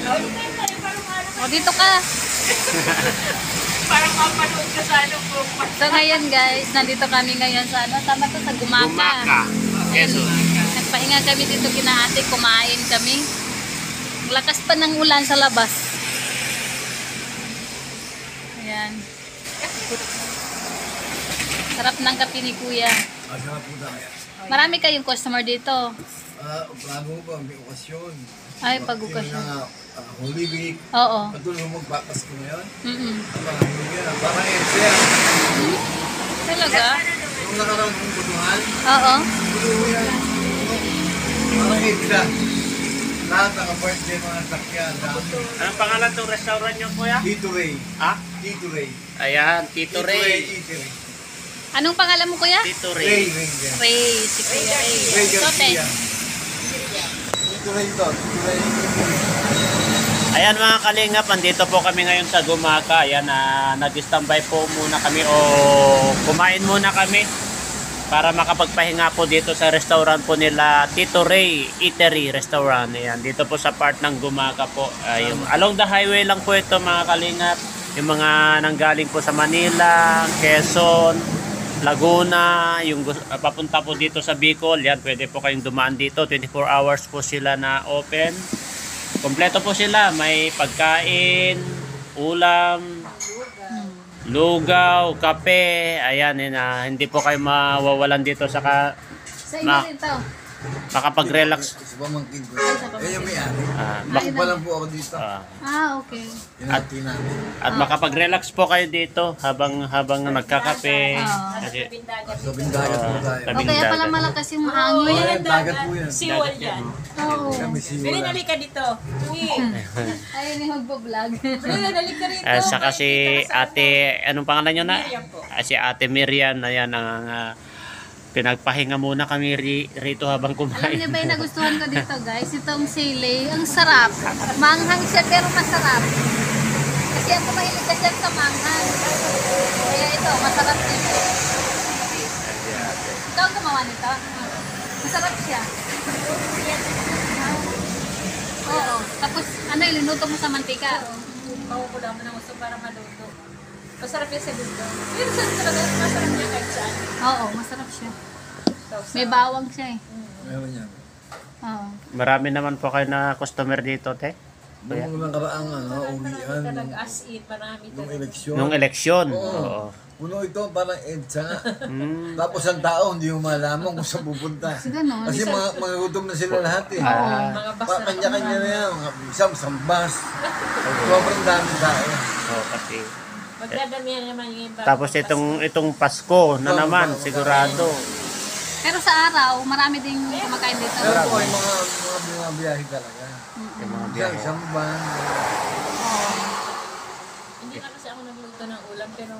O, dito ka. Parang mapanood ka sa ano po. So, ngayon guys, nandito kami ngayon sa ano, tama to, sa Gumaka. Gumaka. Quezon. Nagpahinga kami dito kina ate, kumain kami. Lakas pa ng ulan sa labas. Ayan. Sarap ng kape ni Kuya. Sarap po tayo. Marami kayong customer dito. Bago po, may okasyon. Ay, pag-okasyon. Holy Week. Oo. Patuloy mo magpapasko ngayon. Mm-mm. Parang Edsel. Talaga? Yung nakarang kong butuhan. Oo. Patuloy yan. Parang Edsel. Lahat naka-birthday mga sakyan. Anong pangalan ng restaurant niyo, kuya? Tito Ray. Ha? Tito Ray. Ayan, Tito Ray. Eatery. Anong pangalan mo, Kuya? Tito Ray. Ray. Ray. Si Kuya Ray. Ray Sote. Garcia. Tito Ray to. Tito Ray. Ayan mga kalingap, andito po kami ngayon sa Gumaka. Ayan, nag-standby po muna kami o kumain muna kami para makapagpahinga po dito sa restaurant po nila Tito Ray Eatery Restaurant. Ayan, dito po sa part ng Gumaka po. Yung along the highway lang po ito mga kalingap. Yung mga nanggaling po sa Manila, Quezon, Laguna, yung papunta po dito sa Bicol, yan, pwede po kayong dumaan dito. 24 hours po sila na open. Kompleto po sila, may pagkain, ulam, lugaw, kape. Ayan, hindi po kayo mawawalan dito sa Sa inyo rin to. makapag-relax. Sa pamangkin ko. Eh, yung may-ari. Bako pa lang po ako dito. Okay. Inati namin. At makapag-relax po kayo dito habang nagkakape. Kasi, Sa bindagat po tayo. tabing Kaya pala dagat. malakas yung Oh, hangin. yan, dagat po yan. Siwal yan. Oo. Kami siwala. Dali ka dito. Uy. Ayun yung magbablog. Dali ka rito. Saka si ate, anong pangalan nyo na? Miriam po. Si ate Miriam, ayan ang pinagpahinga muna kami rito habang Alam kumain. niyo ba yung nagustuhan ko dito guys? Itong sili. Ang sarap. Manghang siya pero masarap. Kasi ako mahilig kasi sa manghang. Kaya ito, masarap din. Ikaw ang gumawa nito? Masarap siya. Oo. Tapos ano, ilinuto mo sa mantika. Pakukula mo ng gusto para maluto. Masarap yan sa luto. Pero saan talaga masarap yan kahit saan. Oo, masarap siya. May bawang siya eh. Meron yan. Oo. Marami naman po kayo na customer dito, te. Nung mga karaang uwian, Talaga as in, marami nung talaga. eleksyon. Nung eleksyon. Oo. Oo. Puno ito, parang EDSA nga. Mm. Tapos ang tao, hindi mo malaman kung saan pupunta. Kasi gano'n. Kasi mga gutom na sila lahat eh. Mga bus na Kanya-kanya na yan. Mga isang bus. Sobrang dami tao. Oo, kasi. magdadamihan naman yung iba. Tapos itong Pasko na naman, sigurado. Pero sa araw, marami ding kumakain dito. Pero po ay mga biyahe talaga. Yung mga Isa, biyahe. isang van. Hindi na kasi ako nagluto ng ulam, pero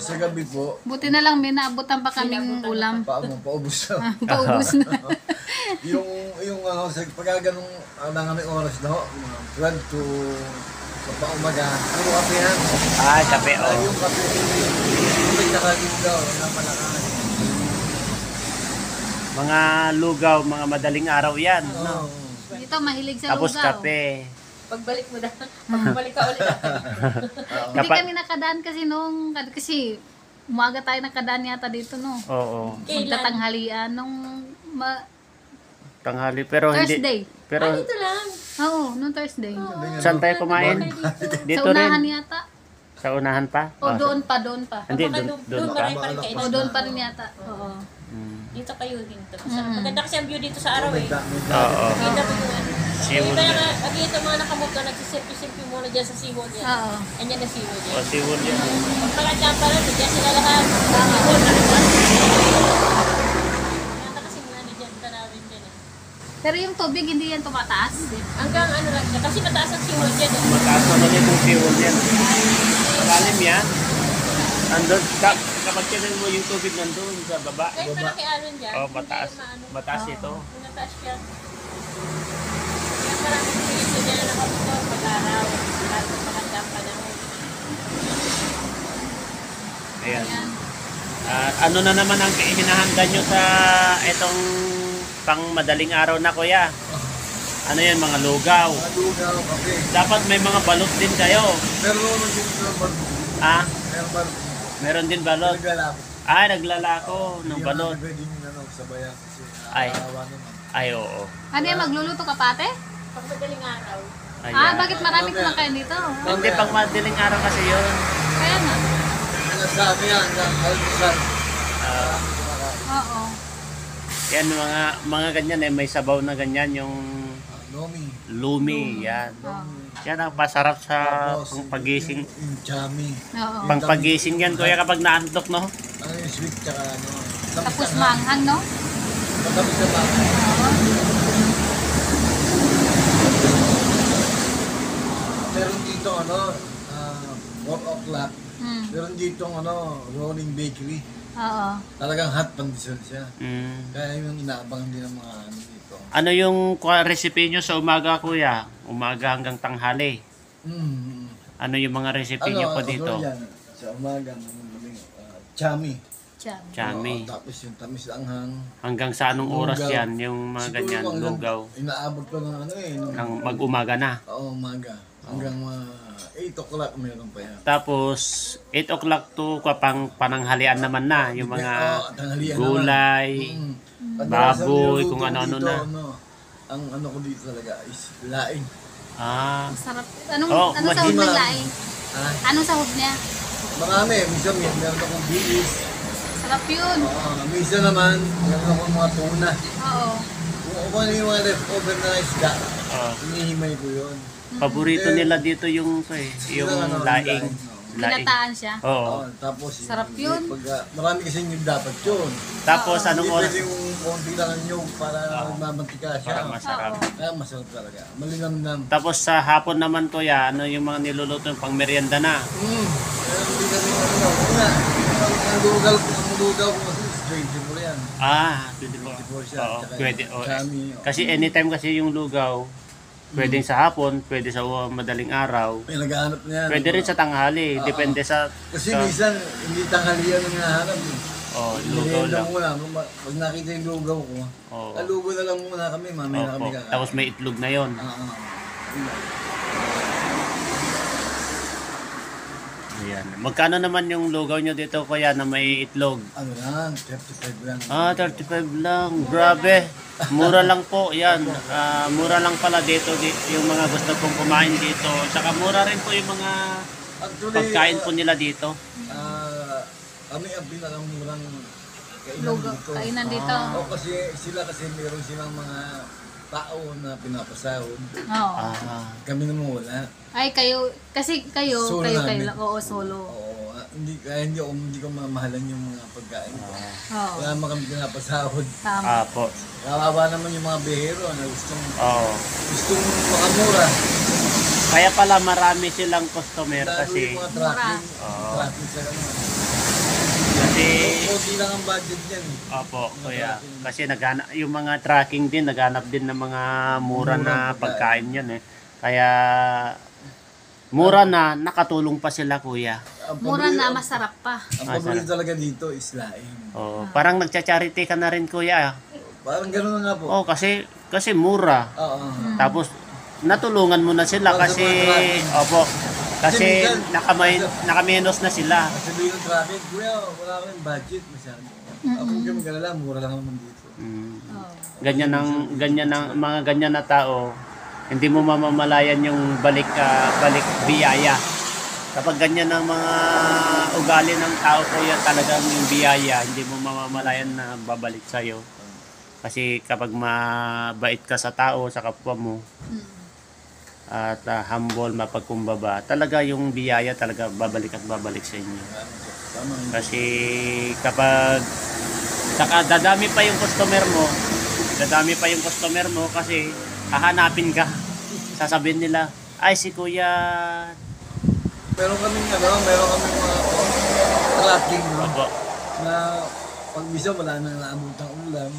Sa gabi po, Buti na lang, may naabutan pa kaming ulam. paubos na. Paubos na. yung pagka ganong kami oras na ho, mga 12 to paumaga, puro kape yan. Kape, Yung kape, yung nakaligaw, na malakas. Mga lugaw, mga madaling araw yan. No? Dito, mahilig sa Tapos lugaw. kape. pagbalik mo na, pagbalik ka ulit. Hindi Kapag- kami nakadaan kasi kasi umaga tayo nakadaan yata dito, no? Oo. Magtatanghalian nung Tanghali. Pero hindi. Thursday. Pero Dito lang. Oo, nung Thursday. saan tayo kumain? Sa Dito unahan rin. yata. Sa unahan pa? O doon pa, doon pa. Hindi, Baka doon doon pa. marami pa rin kainan. O doon pa rin yata. Oo. Dito kayo dito. Maganda kasi ang view dito sa araw eh. Oo. Kita mo yun. Seafood Kaya yan. nga, dito mga nakamoto, nagsiselfie-selfie muna dyan sa seawall yan. Oo. Anyan na seawall O, yan. seafood yan. Pagkakaan pa rin, dyan sila lahat. Seawall na rin. Kaya kasi muna na dyan, tanawin dyan eh. Pero yung tubig, hindi yan tumataas. Hanggang ano lang siya, kasi mataas ang seawall dyan eh. Mataas naman yung seafood yan. Malalim yan. Andun, kapag tinan mo yung tubig nandun sa baba. Kahit malaki alon dyan. Oh, hindi mataas. yan maano. Mataas ito. Mataas yan. Kaya maraming tuliso dyan na nakamotor pag-araw. Lahat ng magandang panahon. Ayan. Ano na naman ang hinahanda nyo sa itong pang madaling araw na, kuya? Ano yan, mga lugaw. Mga lugaw, kape. Dapat may mga balot din kayo. Pero naman din ng balot. Ah, Meron balot. meron din balot. Naglalapit. Ah, naglalako ng balot. Hindi naman pwedeng sabayan kasi Ay. nakakawa naman. Ay, oo. Ano yan, magluluto ka pate? Pag madaling araw, Ayan. Ah, bakit marami kumakain dito? Hindi, pang madaling araw kasi yun. Kaya nga. Ano sabi yan, ng almusal. Ah, Oo. yan, mga ganyan may sabaw na ganyan, yung Nomi. lumi, yan. Oo. Yan ang pasarap sa Tapos, pangpagising. Yung chami. Oo. Pangpagising yan, kuya, kapag naantok, no? Ano yung sweet tsaka ano. Tapos manghang, no? Matamis na manghang. Oo. Meron dito ano, 4 o'clock. Hmm. Meron dito rolling bakery. Oo. Talagang hot pandesal siya. Mm. Kaya yung inaabangan din ng mga ano dito. Ano yung recipe nyo sa umaga, kuya? Umaga hanggang tanghali. Mm. Ano yung mga recipe nyo pa dito? Yan, sa umaga, chami. Tiyan. Chami. Tapos yung tamis anghang. Hanggang sa anong oras Lugaw. yan? Yung mga Siguro ganyan, hanggang- lugaw. Inaabot ko ng Nang mag-umaga na. Oo, umaga. Hanggang 8 o'clock meron pa yan. Tapos, 8 o'clock to kapang pananghalian naman na. Yung mga tanghalian gulay. naman. baboy, Kadalasan kung niluto ano-ano dito, na. ang ano ko dito talaga is laing. Ah, Sarap. Anong, Oo, anong sahog mahima. ng laing? Ah, Anong sahog niya? marami. Minsan meron akong bilis. Sarap yun. Minsan naman, meron akong mga tuna. Oo. Kung ano yung mga leftover na isda, oh. hinihimay ko yun. Paborito nila dito yung yung laing. Laing. Ginataan siya. Oo. Tapos, Sarap yun. Marami kasi yung dapat yun. Tapos anong Hindi oras? pwede yung konti lang ang nyug para mamantika siya. Para masarap. Oo. Kaya masarap talaga. Malinamnam. Tapos sa hapon naman, kuya, ano yung mga niluluto yung pang merienda na? Pero hindi kami una. Ang lugaw ko kasi is 24 yan. Ah, 24 siya. Oo, Tsaka pwede. yung chami, Kasi anytime kasi yung lugaw, pwedeng sa hapon, pwede sa madaling araw, may naghahanap na yan. pwede rin sa tanghali, Oo. depende sa... Kasi sa- minsan, hindi tanghalian ang nahanap. Oh, lugaw Merienda lang. muna. Pag nakita yung lugaw ko, Oo. lugaw na lang muna kami. Mamaya na Opo. kami kakain. Tapos may itlog na yon. Ayan. Magkano naman yung lugaw nyo dito, kuya, na may itlog? Ano lang, 35 lang. Ah, 35 lang. Grabe. Mura lang po. Yan. Mura lang pala dito yung mga gusto pong kumain dito. Saka mura rin po yung mga Actually, pagkain po nila dito. kami ang pinakamurang kainan Lugaw. dito. Kainan dito. O kasi meron silang mga tao na pinapasahod. Oo. Kami naman wala. Ay, kayo, kasi kayo, Solo kayo namin. lang. Oo, solo. Oo, hindi ko mamahalan yung mga pagkain ko. Oo. Wala naman kami pinapasahod. Tama. Po. Kawawa naman yung mga behero na gustong Oo. makamura. Kaya pala marami silang customer Lalo kasi yung mga tracking. Oo. Tracking sa ganun. kasi Kunti lang ang budget yan. opo, kuya. Kasi yung mga tracking din naghanap din ng mga mura na pagkain yan eh. Kaya mura na nakatulong pa sila, kuya. Mura na, masarap pa. Ang paborito talaga dito is laing. Oh, parang nagcha-charity ka na rin, kuya. Parang gano'n nga po. Oh, kasi mura. Oo. Tapos natulungan mo na sila Para sa kasi mga tracking. opo. Kasi minsan- nakamenos na sila. Sabihin ng traffic, kuya, wala kaming budget masyado. Ako kami galala, mura lang naman dito. Oo. Ganyan ng mga ganyan na tao, hindi mo mamamalayan yung balik biyaya. Kapag ganyan ang mga ugali ng tao, kuya, talagang yung biyaya, hindi mo mamamalayan na babalik sa'yo. Kasi kapag mabait ka sa tao, sa kapwa mo, at humble, mapagkumbaba, talaga yung biyaya talaga babalik at babalik sa inyo. Tama. Kasi kapag saka dadami pa yung customer mo kasi hahanapin ka. Sasabihin nila, ay si kuya. Meron kaming mga tracking Opo. na pag bisa wala nang naabutang ulam.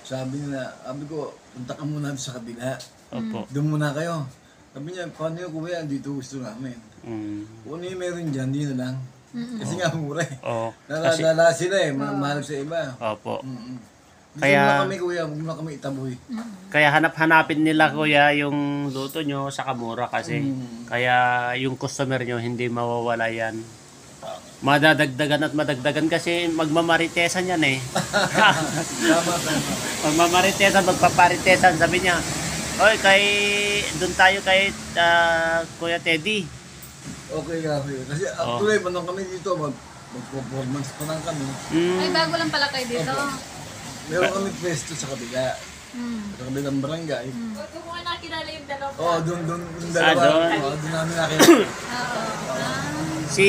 Sabi ko, punta ka muna sa kabila. Opo. Doon muna kayo. Sabi niya, paano yung kuya, dito gusto namin. Kung ano yung meron dyan, di na lang. Kasi nga mura eh. Oh, kasi Lala sila eh, mahal sa iba. opo. Dito Kaya- na kami kuya, huwag na kami itaboy. Kaya hanap-hanapin nila kuya yung luto nyo sa kamura kasi. Kaya yung customer nyo hindi mawawala yan. Madadagdagan at madagdagan kasi magmamaritesan yan eh. Tama, tama. Magmamaritesan, magpaparitesan. Sabi niya, oy, doon tayo kay Kuya Teddy. Okay nga kuya. Kasi Oh. actually, manong kami dito, mag-performance pa lang kami. Ay, bago lang pala kayo dito. Meron kami pwesto sa kabila. Sa kabilang barangay. Doon ko nga nakilala yung dalawa. Oo, doon yung Ah, dalawa. doon. Oo, doon namin nakita. Si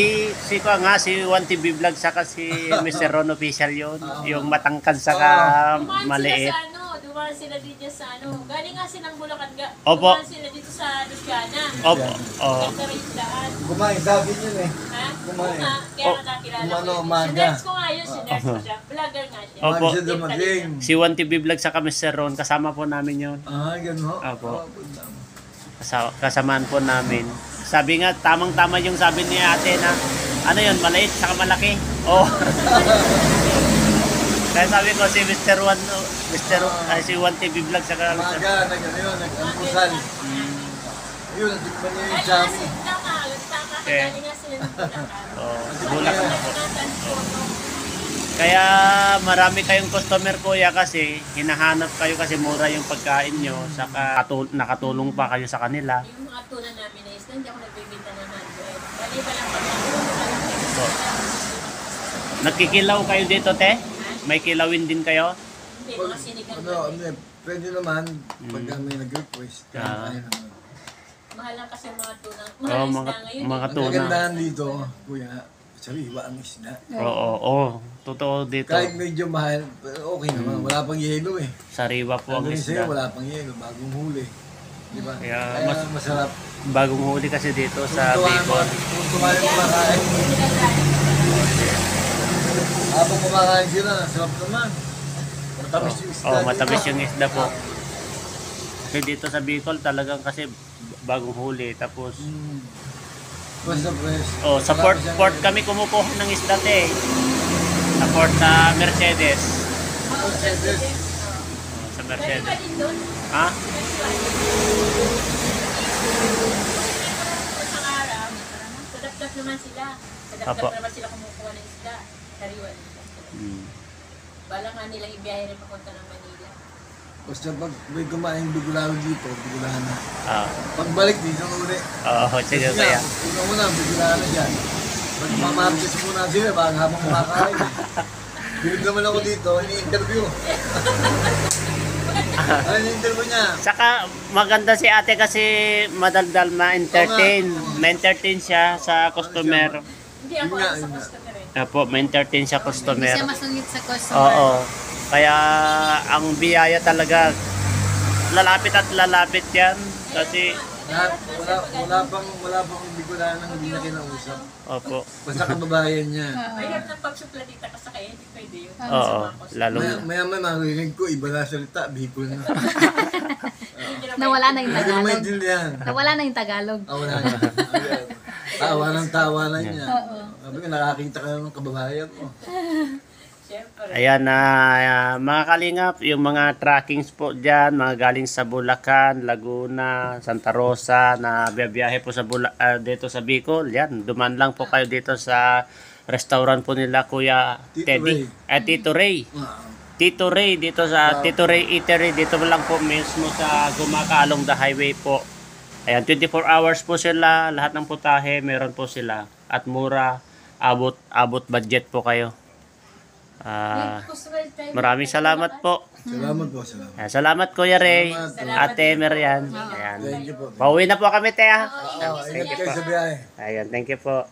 ko nga, si 1TV Vlog, saka si Mr. Ron Official yun. Yung matangkad saka Dumaan maliit. sila sa dumaan sila dito sa galing nga silang Bulacan Opo. dumaan sila dito sa Luciana. Opo. Oh. Ganda rin yung daan. Kumain, sabi yun eh. Ha? Kumain. Oo nga, kaya nga nakilala ko. Umano, yun. umaga. Sinerge ko nga yun, sinerge ko siya. Vlogger nga siya. Opo. Umaga siya dumating. Si 1TV Vlog saka Mr. Ron, kasama po namin yun. Ah, gano'n. Opo. Ah, punta. Kasamaan po namin. Sabi nga, tamang-tama yung sabi ni ate na, ano yun, maliit saka malaki. Oh. Kaya sabi ko si Mr. One, si 1TV Vlog saka Mr. Umaga, nag-almusal. Yun, natikman niya yung Ay, chami. kasi tama, Eh. galing nga sila ng Bulacan. Oh, Sabi Bulacan ko, po. transport. Kaya marami kayong customer kuya kasi hinahanap kayo kasi mura yung pagkain nyo saka nakatulong pa kayo sa kanila. Yung mga tuna namin na isda, hindi ako nagbibenta ng 100. Bali ba lang kami? So, nagkikilaw kayo dito te? May kilawin din kayo? Hindi, mga sinigang Ano, pwede naman, pag may nag-request, Ah. kaya naman. Mahal lang kasi mga tuna. Oh, Mahal mga isda ngayon. mga Ang tuna. kagandahan dito, kuya, sariwa ang isda. Oo, totoo dito. Kahit medyo mahal, pero okay naman. Wala pang yelo eh. Sariwa po ang Ano yun sa'yo, isda. wala pang yelo, bagong huli. Di ba? Kaya Kaya masarap. Bagong huli kasi dito sa Kung Bicol. tumayo kumakain, habang kumakain sila, sarap naman. Matamis yung isda. Oh, dito. matamis yung isda po. Kasi dito sa Bicol talagang kasi bagong huli tapos Basta press. oh, sa port kami kumukuha ng isda te. Sa port sa Mercedes. Oh, sa Pwede Mercedes. ba din doon? Ha? Isang araw, sa dapdap naman sila. Sa dapdap Apo. naman sila kumukuha ng isda. Sariwa nila. Hmm. Bala nga nilang ibiyahe rin papunta ng Manila. Basta pag may kumain bigulalo dito, bigulahan na. Ah. Pagbalik dito uli. Oh, sige Kasi kaya. nga, una muna, bigulahan na dyan. Pag mamartes muna sila, baka habang kumakain. Bilib naman ako dito, ini-interview. Ano yung interview niya? Saka maganda si ate kasi madaldal ma-entertain. Oo nga. Ma-entertain siya sa customer. Hindi ako Yun nga, sa yun nga. customer eh. Apo, ma-entertain siya Hindi customer. siya masungit sa customer. Oo. Kaya ang biyaya talaga lalapit at lalapit yan. Kasi, Wala pang bigulahan ng hindi na kinausap. opo. Basta kababayan niya. Mahirap ng pagsupladita kasi kaya hindi pwede yun. Oo. Lalo. Maya marinig ko, iba na salita, Bicol na. Nawala na yung Hindi ko Tagalog. maintindihan. Nawala na yung Tagalog. Wala na. Tawa ng tawa na niya. Oo. Sabi ko, nakakita ka ng kababayan mo. Siyempre. Ayan na mga kalingap, yung mga trackings po dyan, mga galing sa Bulacan, Laguna, Santa Rosa, na biyahe po sa dito sa Bicol. Yan, duman lang po kayo dito sa restaurant po nila Kuya Tito Teddy. Ray. Tito Ray. Wow. Tito Ray dito sa Tito Ray Eatery dito lang po mismo sa Gumaca along the highway po. Ayan, 24 hours po sila, lahat ng putahe meron po sila at mura, abot budget po kayo. Maraming salamat po. Salamat po, salamat. Ayan, salamat Kuya Ray, Salamat. Ate Merian. Ayan. Thank you po. Pauwi na po kami te ha. Ingat kayo sa biyahe. Ayan, thank you po.